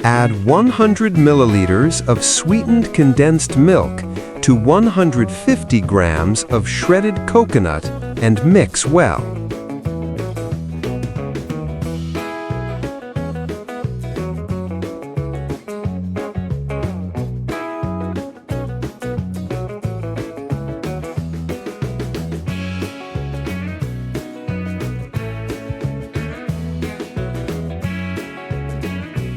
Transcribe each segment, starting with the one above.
Add 100 milliliters of sweetened condensed milk to 150 grams of shredded coconut and mix well.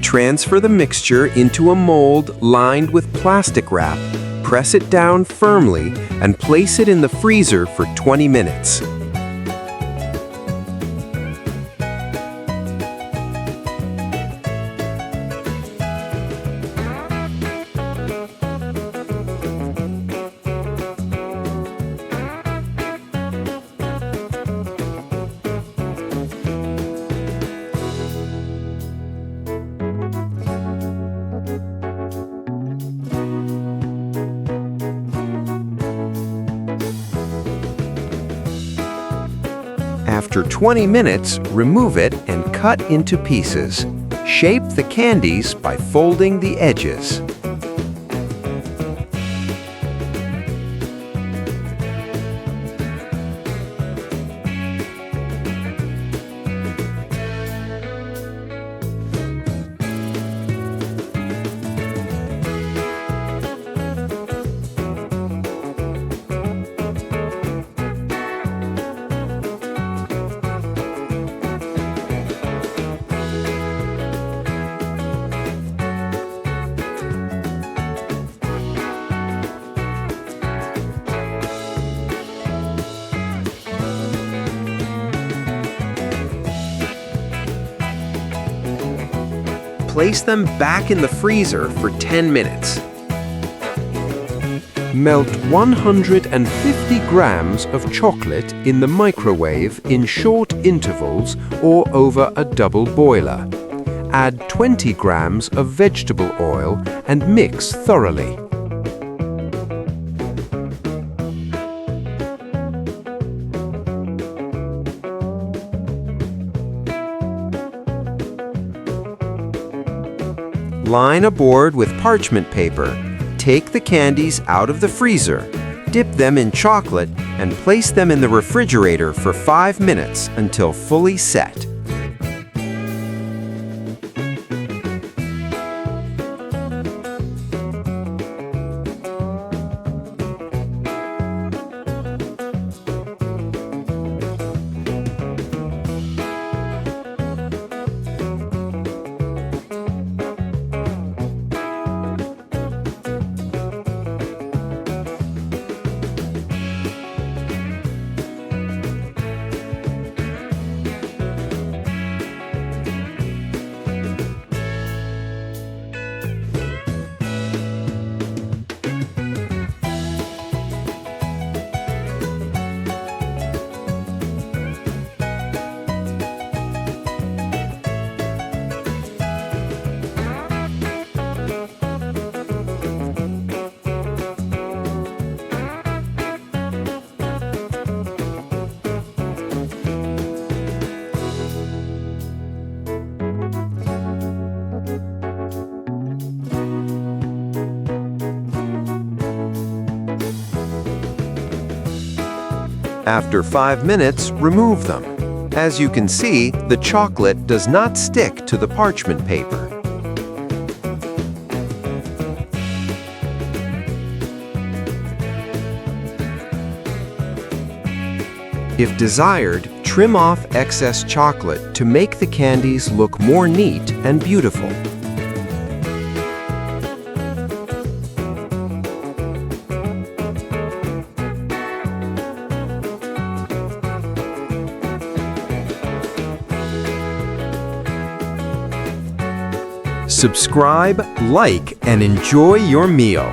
Transfer the mixture into a mold lined with plastic wrap, press it down firmly, and place it in the freezer for 20 minutes. After 20 minutes, remove it and cut into pieces. Shape the candies by folding the edges. Place them back in the freezer for 10 minutes. Melt 150 grams of chocolate in the microwave in short intervals or over a double boiler. Add 20 grams of vegetable oil and mix thoroughly. Line a board with parchment paper. Take the candies out of the freezer, dip them in chocolate, and place them in the refrigerator for 5 minutes until fully set. After 5 minutes, remove them. As you can see, the chocolate does not stick to the parchment paper. If desired, trim off excess chocolate to make the candies look more neat and beautiful. Subscribe, like, and enjoy your meal.